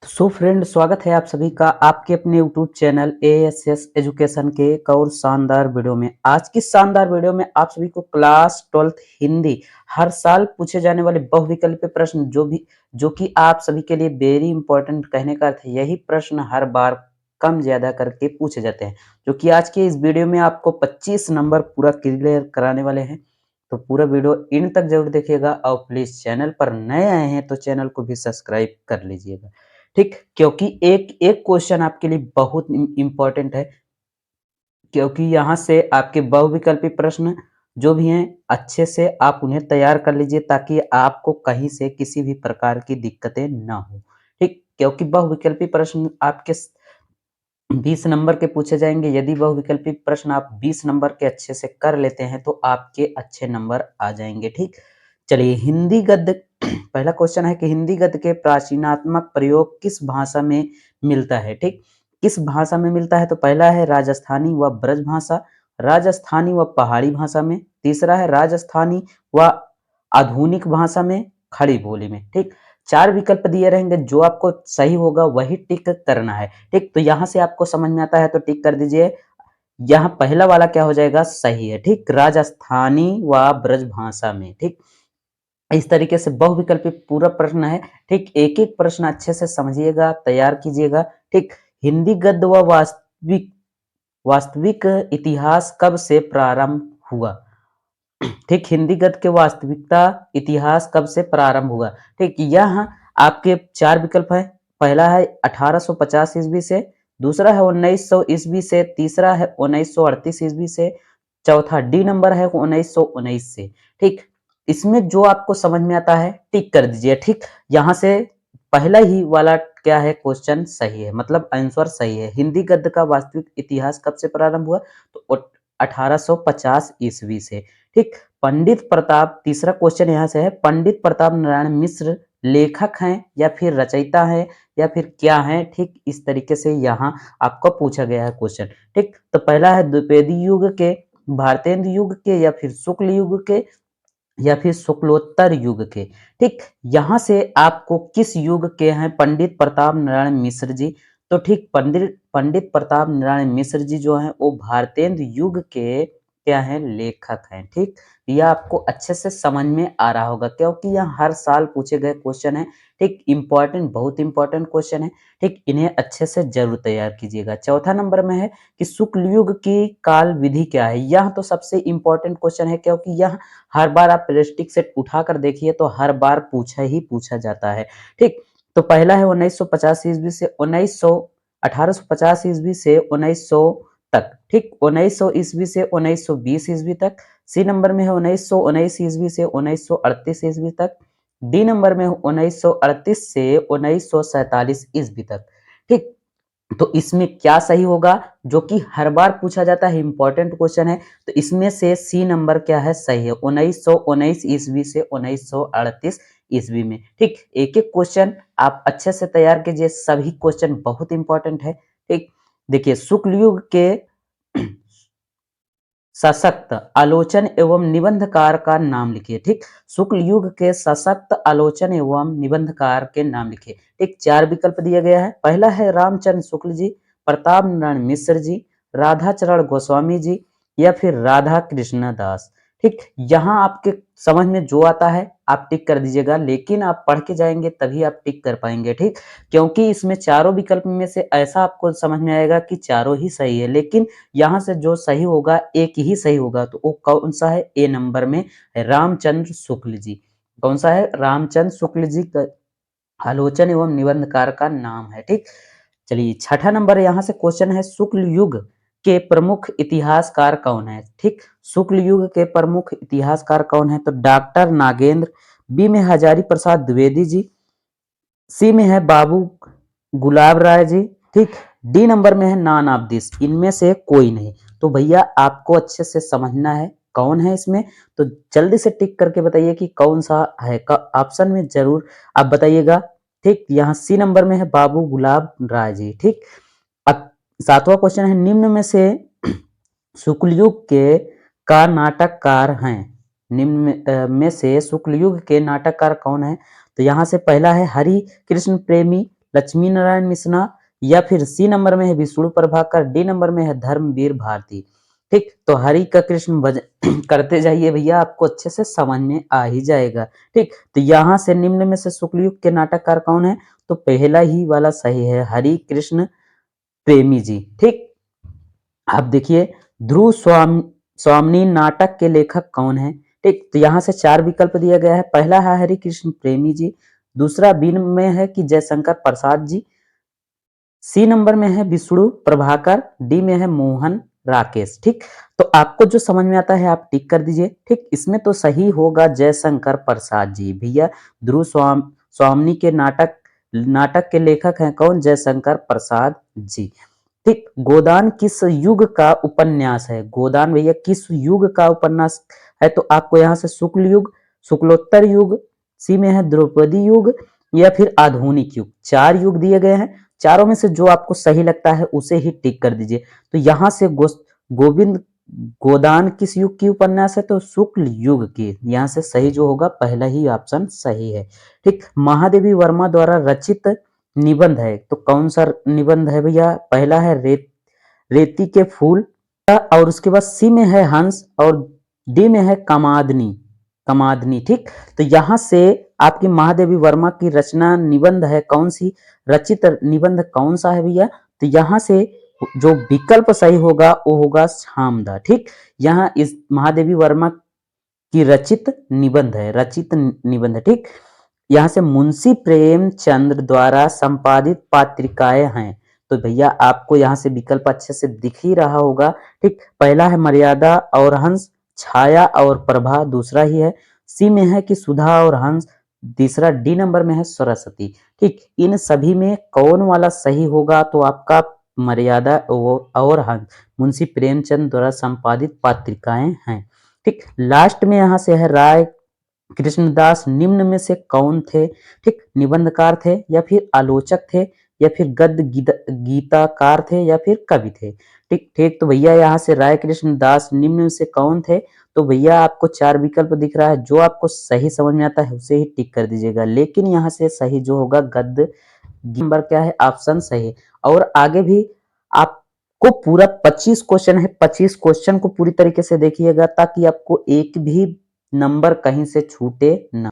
So friend, स्वागत है आप सभी का आपके अपने यूट्यूब चैनल एएसएस एजुकेशन के एक और शानदार वीडियो में। आज की शानदार वीडियो में आप सभी को क्लास 12th हिंदी हर साल पूछे जाने वाले बहुविकल्पीय प्रश्न जो कि आप सभी के लिए वेरी इंपॉर्टेंट, कहने का अर्थ यही प्रश्न हर बार कम ज्यादा करके पूछे जाते हैं, जो कि आज के इस वीडियो में आपको 25 नंबर पूरा क्लियर कराने वाले हैं। तो पूरा वीडियो इन तक जरूर देखिएगा और प्लीज चैनल पर नए आए हैं तो चैनल को भी सब्सक्राइब कर लीजिएगा, ठीक। क्योंकि एक एक क्वेश्चन आपके लिए बहुत इंपॉर्टेंट है, क्योंकि यहाँ से आपके बहुविकल्पी प्रश्न जो भी हैं अच्छे से आप उन्हें तैयार कर लीजिए ताकि आपको कहीं से किसी भी प्रकार की दिक्कतें ना हो, ठीक। क्योंकि बहुविकल्पी प्रश्न आपके 20 नंबर के पूछे जाएंगे। यदि बहुविकल्पी प्रश्न आप 20 नंबर के अच्छे से कर लेते हैं तो आपके अच्छे नंबर आ जाएंगे, ठीक। चलिए, हिंदी गद्य पहला क्वेश्चन है कि हिंदी गद्य के प्राचीनात्मक प्रयोग किस भाषा में मिलता है, ठीक। किस भाषा में मिलता है? तो पहला है राजस्थानी व ब्रज भाषा, राजस्थानी व पहाड़ी भाषा में। तीसरा है राजस्थानी व आधुनिक भाषा में, खड़ी बोली में, ठीक। 4 विकल्प दिए रहेंगे, जो आपको सही होगा वही टिक करना है, ठीक। तो यहाँ से आपको समझ में आता है तो टिक कर दीजिए। यहाँ पहला वाला क्या हो जाएगा? सही है, ठीक। राजस्थानी व ब्रज भाषा में, ठीक। इस तरीके से बहुविकल्पी पूरा प्रश्न है, ठीक। एक एक प्रश्न अच्छे से समझिएगा, तैयार कीजिएगा, ठीक। हिंदी गद्य व वास्तविक वास्तविक इतिहास कब से प्रारंभ हुआ? ठीक। हिंदी गद्य के वास्तविकता इतिहास कब से प्रारंभ हुआ, ठीक। यह आपके 4 विकल्प है। पहला है 1850 ईस्वी से, दूसरा है 1900 ईस्वी से, तीसरा है 1938 ईस्वी से, चौथा डी नंबर है 1919 से, ठीक। इसमें जो आपको समझ में आता है टिक कर दीजिए, ठीक। यहाँ से पहला ही वाला क्या है? क्वेश्चन सही है, मतलब आंसर सही है। हिंदी गद्य का वास्तविक इतिहास कब से प्रारंभ हुआ? तो 1850 ईस्वी से, ठीक। पंडित प्रताप, तीसरा क्वेश्चन यहाँ से है, पंडित प्रताप नारायण मिश्र लेखक हैं या फिर रचयिता हैं या फिर क्या हैं, ठीक। इस तरीके से यहाँ आपको पूछा गया है क्वेश्चन, ठीक। तो पहला है द्विवेदी युग के, भारतेंदु युग के, या फिर शुक्ल युग के, या फिर शुक्लोत्तर युग के, ठीक। यहाँ से आपको किस युग के हैं पंडित प्रताप नारायण मिश्र जी? तो ठीक, पंडित पंडित प्रताप नारायण मिश्र जी जो हैं वो भारतेंदु युग के क्या हैं? लेखक हैं, ठीक। यह आपको अच्छे से समझ में आ रहा होगा क्योंकि यह हर साल पूछे गए क्वेश्चन है, ठीक। इंपॉर्टेंट, बहुत इंपॉर्टेंट क्वेश्चन है, ठीक। इन्हें अच्छे से जरूर तैयार कीजिएगा। चौथा नंबर में है कि शुक्ल युग की काल विधि क्या है? यह तो सबसे इंपॉर्टेंट क्वेश्चन है क्योंकि यह हर बार आप प्लास्टिक सेट उठाकर देखिए तो हर बार पूछा जाता है, ठीक। तो पहला है 1950 ईस्वी से 1850 ईस्वी से 1900 तक, ठीक। 1900 ईस्वी से 1920 ईस्वी तक। सी नंबर में है 1919 ईस्वी से 1938 ईस्वी तक। डी नंबर में 1938 से 1947 ईस्वी तक, ठीक। तो इसमें क्या सही होगा? जो कि हर बार पूछा जाता है, इंपॉर्टेंट क्वेश्चन है। तो इसमें से सी नंबर क्या है? सही है, 1919 ईस्वी से 1938 ईस्वी में, ठीक। एक एक क्वेश्चन आप अच्छे से तैयार कीजिए, सभी क्वेश्चन बहुत इंपॉर्टेंट है, ठीक। देखिए, शुक्ल युग के सशक्त आलोचन एवं निबंधकार का नाम लिखिए, ठीक। शुक्ल युग के सशक्त आलोचन एवं निबंधकार के नाम लिखिए, ठीक। 4 विकल्प दिया गया है। पहला है रामचंद्र शुक्ल जी, प्रताप नारायण मिश्र जी, राधाचरण गोस्वामी जी, या फिर राधा कृष्ण दास, ठीक। यहाँ आपके समझ में जो आता है आप टिक कर दीजिएगा, लेकिन आप पढ़ के जाएंगे तभी आप टिक कर पाएंगे, ठीक। क्योंकि इसमें चारों विकल्प में से ऐसा आपको समझ में आएगा कि चारों ही सही है, लेकिन यहाँ से जो सही होगा एक ही सही होगा। तो वो कौन सा है? ए नंबर में रामचंद्र शुक्ल जी। कौन सा है? रामचंद्र शुक्ल जी का आलोचन एवं निबंधकार का नाम है, ठीक। चलिए, छठा नंबर यहाँ से क्वेश्चन है, शुक्ल युग के प्रमुख इतिहासकार कौन है? ठीक, शुक्ल युग के प्रमुख इतिहासकार कौन है? तो डॉक्टर नागेंद्र, बी में हजारी प्रसाद द्विवेदी जी, सी में है बाबू गुलाब राय जी, ठीक। डी नंबर में है नान ऑफ दिस, इनमें से कोई नहीं। तो भैया आपको अच्छे से समझना है कौन है इसमें, तो जल्दी से टिक करके बताइए कि कौन सा है का ऑप्शन में जरूर आप बताइएगा, ठीक। यहाँ सी नंबर में है बाबू गुलाब राय जी, ठीक। अब सातवां क्वेश्चन है, निम्न में से शुक्लयुग के का नाटककार हैं, निम्न में से शुक्लयुग के नाटककार कौन है? तो यहाँ से पहला है हरि कृष्ण प्रेमी लक्ष्मी नारायण मिश्रा, या फिर सी नंबर में है विष्णु प्रभाकर, डी नंबर में है धर्मवीर भारती। ठीक, तो हरि का कृष्ण भजन करते जाइए भैया, आपको अच्छे से समझ में आ ही जाएगा। ठीक, तो यहाँ से निम्न में से शुक्ल युग के नाटककार कौन है? तो पहला ही वाला सही है, हरि कृष्ण प्रेमी जी। ठीक, अब देखिए ध्रुव स्वामिनी नाटक के लेखक कौन है? ठीक, तो यहाँ से 4 विकल्प दिया गया है। पहला है हरि कृष्ण प्रेमी जी, दूसरा बी में है कि जयशंकर प्रसाद जी, सी नंबर में है विष्णु प्रभाकर, डी में है मोहन राकेश। ठीक, तो आपको जो समझ में आता है आप टिक कर दीजिए। ठीक, इसमें तो सही होगा जयशंकर प्रसाद जी। भैया ध्रुव स्वामिनी के नाटक नाटक के लेखक हैं कौन? जयशंकर प्रसाद जी। ठीक, गोदान किस युग का उपन्यास है? गोदान भैया किस युग का उपन्यास है? तो आपको यहाँ से शुक्ल युग, शुक्लोत्तर युग, सी में है द्रौपदी युग, या फिर आधुनिक युग। 4 युग दिए गए हैं, चारों में से जो आपको सही लगता है उसे ही टिक कर दीजिए। तो यहाँ से गोविंद गोदान किस युग की उपन्यास है? तो शुक्ल युग की। यहाँ से सही जो होगा पहला ही ऑप्शन सही है। ठीक, महादेवी वर्मा द्वारा रचित निबंध है तो कौन सा निबंध है भैया? पहला है रेती के फूल, और उसके बाद सी में है हंस, और डी में है कमादनी। कमादनी। ठीक, तो यहाँ से आपकी महादेवी वर्मा की रचना निबंध है कौन सी? रचित निबंध कौन सा है भैया? तो यहाँ से जो विकल्प सही होगा वो होगा शामदा। ठीक, यहाँ इस महादेवी वर्मा की रचित निबंध है, रचित निबंध। ठीक, यहाँ से मुंशी प्रेमचंद द्वारा संपादित पत्रिकाएं हैं। तो भैया आपको यहाँ से विकल्प अच्छे से दिख ही रहा होगा। ठीक, पहला है मर्यादा और हंस, छाया और प्रभा दूसरा ही है, सी में है कि सुधा और हंस, तीसरा डी नंबर में है सरस्वती। ठीक, इन सभी में कौन वाला सही होगा? तो आपका मर्यादा और हंस मुंशी प्रेमचंद द्वारा संपादित पत्रिकाएं हैं। ठीक, लास्ट में यहाँ से है राय कृष्णदास निम्न में से कौन थे? ठीक, निबंधकार थे, या फिर आलोचक थे, या फिर गद्य गीताकार थे, या फिर कवि थे? ठीक ठीक, तो भैया यहाँ से राय कृष्णदास निम्न में से कौन थे? तो भैया आपको 4 विकल्प दिख रहा है, जो आपको सही समझ में आता है उसे ही टिक कर दीजिएगा। लेकिन यहाँ से सही जो होगा गद्य नंबर क्या है? ऑप्शन सही है। और आगे भी आपको पूरा 25 क्वेश्चन है, 25 क्वेश्चन को पूरी तरीके से देखिएगा ताकि आपको एक भी नंबर कहीं से छूटे ना।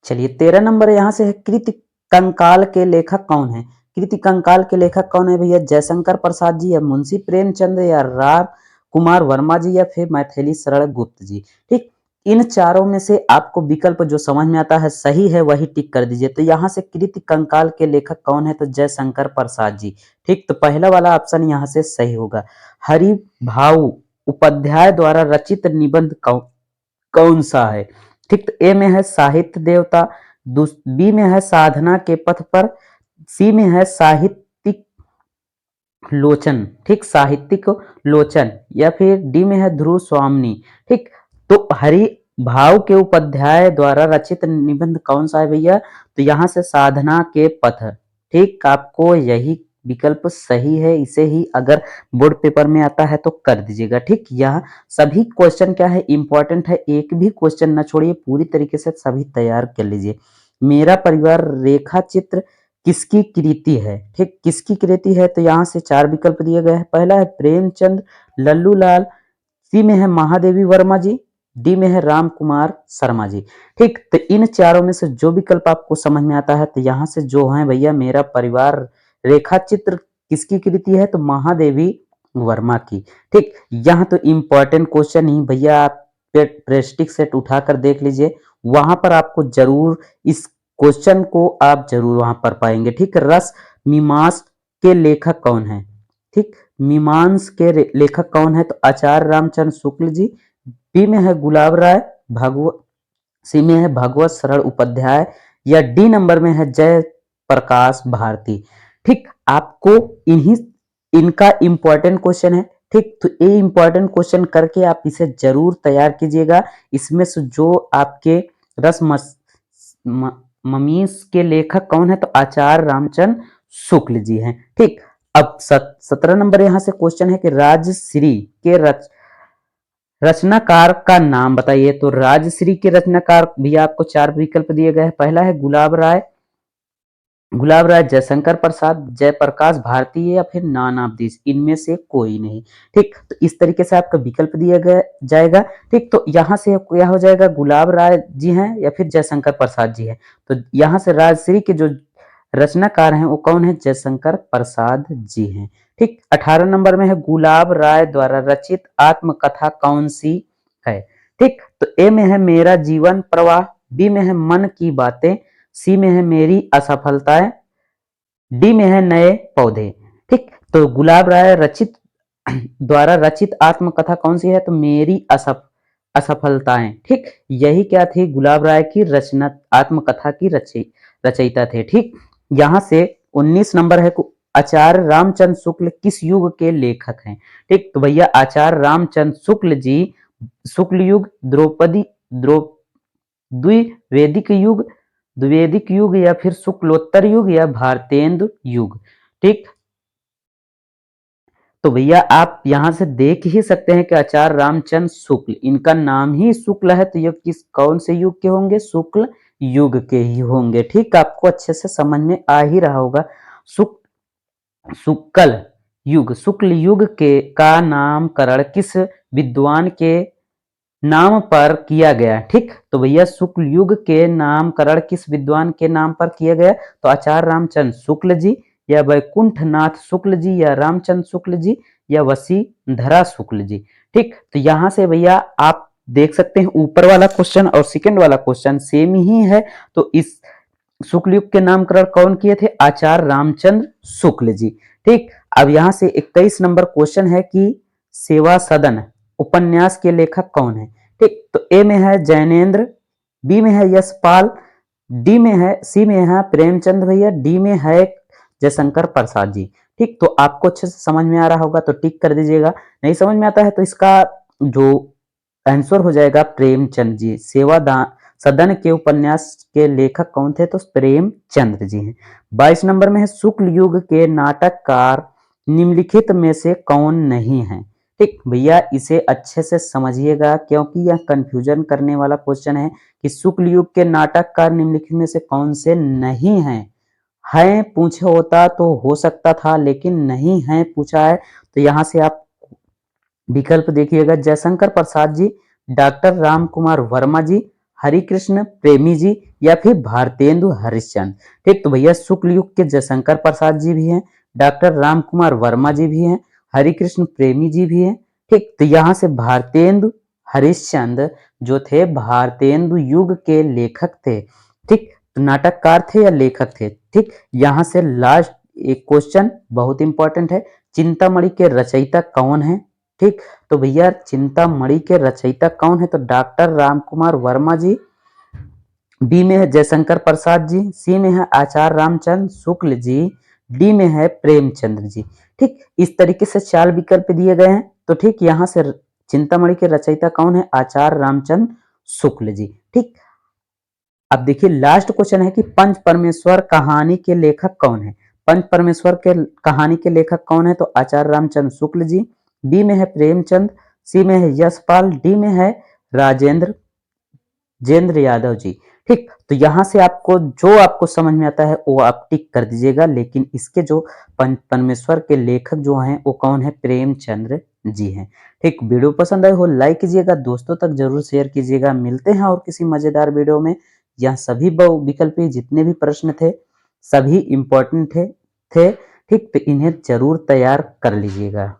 चलिए 13 नंबर यहाँ से है, कृति कंकाल के लेखक कौन है? कृति कंकाल के लेखक कौन है भैया? जयशंकर प्रसाद जी, या मुंशी प्रेमचंद, या राम कुमार वर्मा जी, या फिर मैथिली शरण गुप्त जी। ठीक, इन चारों में से आपको विकल्प जो समझ में आता है सही है वही टिक कर दीजिए। तो यहाँ से कृति कंकाल के लेखक कौन है? तो जयशंकर प्रसाद जी। ठीक, तो पहला वाला ऑप्शन यहाँ से सही होगा। हरि भाऊ उपाध्याय द्वारा रचित निबंध कौन सा है? ठीक, तो ए में है साहित्य देवता, बी में है साधना के पथ पर, सी में है साहित्यिक लोचन। ठीक, साहित्यिक लोचन, या फिर डी में है ध्रुव स्वामिनी। ठीक, तो हरि भाव के उपाध्याय द्वारा रचित निबंध कौन सा है भैया? तो यहाँ से साधना के पथ। ठीक, आपको यही विकल्प सही है, इसे ही अगर बोर्ड पेपर में आता है तो कर दीजिएगा। ठीक, यह सभी क्वेश्चन क्या है इंपॉर्टेंट है, एक भी क्वेश्चन ना छोड़िए, पूरी तरीके से सभी तैयार कर लीजिए। मेरा परिवार रेखा चित्र किसकी कृति है? ठीक, किसकी कृति है? तो यहाँ से 4 विकल्प दिए गए हैं। पहला है प्रेमचंद लल्लू लाल, सी में है महादेवी वर्मा जी, डी में है राम कुमार शर्मा जी। ठीक, तो इन चारों में से जो विकल्प आपको समझ में आता है, तो यहाँ से जो है भैया मेरा परिवार रेखा चित्र किसकी कृति है? तो महादेवी वर्मा की। ठीक, यहाँ तो इंपॉर्टेंट क्वेश्चन ही भैया आप प्रेस्टिक सेट उठाकर देख लीजिए, वहां पर आपको जरूर इस क्वेश्चन को आप जरूर वहां पर पाएंगे। ठीक, रस मीमांस के लेखक कौन है? ठीक, मीमांस के लेखक कौन है? तो आचार्य रामचंद्र शुक्ल जी, बी में है गुलाब राय भागवत, सी में है भागवत शरण उपाध्याय, या डी नंबर में है जय प्रकाश भारती। ठीक, आपको इन्हीं इनका इंपॉर्टेंट क्वेश्चन है। ठीक, तो ये इंपॉर्टेंट क्वेश्चन करके आप इसे जरूर तैयार कीजिएगा। इसमें से जो आपके रस ममीस के लेखक कौन है? तो आचार्य रामचंद्र शुक्ल जी हैं। ठीक, अब 17 नंबर यहाँ से क्वेश्चन है कि राजश्री के रचनाकार का नाम बताइए। तो राजश्री के रचनाकार भी आपको 4 विकल्प दिए गए हैं। पहला है गुलाब राय, गुलाब राय, जयशंकर प्रसाद, जयप्रकाश भारती या फिर नानावधि, इनमें से कोई नहीं। ठीक, तो इस तरीके से आपका विकल्प दिया गया जाएगा। ठीक, तो यहाँ से क्या हो जाएगा, गुलाब राय जी हैं या फिर जयशंकर प्रसाद जी हैं। तो यहाँ से राजश्री के जो रचनाकार हैं वो कौन है, जयशंकर प्रसाद जी हैं। ठीक, 18 नंबर में है, गुलाब राय द्वारा रचित आत्मकथा कौन सी है। ठीक, तो ए में है मेरा जीवन प्रवाह, बी में है मन की बातें, सी में है मेरी असफलताएं, डी में है नए पौधे। ठीक, तो गुलाब राय रचित द्वारा रचित आत्मकथा कौन सी है, तो मेरी असफलताएं। ठीक, यही क्या थी, गुलाब राय की रचना, आत्मकथा की रचयिता थे। ठीक, यहां से 19 नंबर है, आचार्य रामचंद्र शुक्ल किस युग के लेखक हैं। ठीक, तो भैया आचार्य रामचंद्र शुक्ल जी शुक्ल युग, द्रौपदी द्रौ द्विवेदिक युग, द्विवेदिक युग या फिर शुक्लोत्तर युग या भारतेंदु युग। ठीक, तो भैया आप यहां से देख ही सकते हैं कि आचार्य रामचंद्र शुक्ल, इनका नाम ही शुक्ल है, तो ये किस कौन से युग के होंगे, शुक्ल युग के ही होंगे। ठीक, आपको अच्छे से समझ में आ ही रहा होगा। शुक्ल युग, शुक्ल युग के का नामकरण किस विद्वान के नाम पर किया गया। ठीक, तो भैया शुक्ल युग के नामकरण किस विद्वान के नाम पर किया गया, तो आचार्य रामचंद्र शुक्ल जी या वैकुंठ नाथ शुक्ल जी या रामचंद्र शुक्ल जी या वसीधरा शुक्ल जी। ठीक, तो यहां से भैया आप देख सकते हैं ऊपर वाला क्वेश्चन और सेकंड वाला क्वेश्चन सेम ही है। तो इस शुक्ल युग के नामकरण कौन किए थे, आचार्य रामचंद्र शुक्ल जी। ठीक, अब यहां से 21 नंबर क्वेश्चन है कि सेवा सदन उपन्यास के लेखक कौन है। ठीक, तो ए में है जैनेन्द्र, बी में है यशपाल, डी में है, सी में है प्रेमचंद भैया, डी में है जयशंकर प्रसाद जी। ठीक, तो आपको अच्छे से समझ में आ रहा होगा तो टिक कर दीजिएगा, नहीं समझ में आता है तो इसका जो आंसर हो जाएगा प्रेमचंद जी। सदन के उपन्यास के लेखक कौन थे, तो प्रेमचंद्र जी हैं। 22 नंबर में है, शुक्ल युग के नाटककार निम्नलिखित में से कौन नहीं है। ठीक, भैया इसे अच्छे से समझिएगा क्योंकि यह कंफ्यूजन करने वाला क्वेश्चन है कि शुक्ल युग के नाटककार निम्नलिखित में से कौन से नहीं हैं पूछे होता तो हो सकता था, लेकिन नहीं है पूछा है। तो यहां से आप विकल्प देखिएगा, जयशंकर प्रसाद जी, डॉक्टर राम कुमार वर्मा जी, हरिकृष्ण प्रेमी जी या फिर भारतेंदु हरिश्चंद्र। ठीक, तो भैया शुक्ल युग के जयशंकर प्रसाद जी भी हैं, डॉक्टर राम कुमार वर्मा जी भी हैं, हरिकृष्ण प्रेमी जी भी हैं। ठीक, तो यहां से भारतेंदु हरिश्चंद्र जो थे भारतेंदु युग के लेखक थे। ठीक, तो नाटककार थे या लेखक थे। ठीक, यहां से लास्ट एक क्वेश्चन बहुत इंपॉर्टेंट है, चिंतामणि के रचयिता कौन है। ठीक, तो भैया चिंतामणि के रचयिता कौन है, तो डॉक्टर राम कुमार वर्मा जी, बी में है जयशंकर प्रसाद जी, सी में है आचार्य रामचंद्र शुक्ल जी, डी में है प्रेमचंद्र जी। ठीक, इस तरीके से 4 विकल्प दिए गए हैं। तो ठीक, यहां से चिंतामणि के रचयिता कौन है, आचार्य रामचंद्र शुक्ल जी। ठीक, अब देखिए लास्ट क्वेश्चन है कि पंच परमेश्वर कहानी के लेखक कौन है। पंच परमेश्वर के कहानी के लेखक कौन है, तो आचार्य रामचंद्र शुक्ल जी, बी में है प्रेमचंद, सी में है यशपाल, डी में है राजेंद्र जेंद्र यादव जी। ठीक, तो यहां से आपको जो आपको समझ में आता है वो आप टिक कर दीजिएगा, लेकिन इसके जो पंच परमेश्वर के लेखक जो हैं वो कौन है, प्रेमचंद्र जी हैं। ठीक, वीडियो पसंद आए हो लाइक कीजिएगा, दोस्तों तक जरूर शेयर कीजिएगा। मिलते हैं और किसी मजेदार वीडियो में। यह सभी विकल्प जितने भी प्रश्न थे सभी इंपॉर्टेंट थे। ठीक, तो इन्हें जरूर तैयार कर लीजिएगा।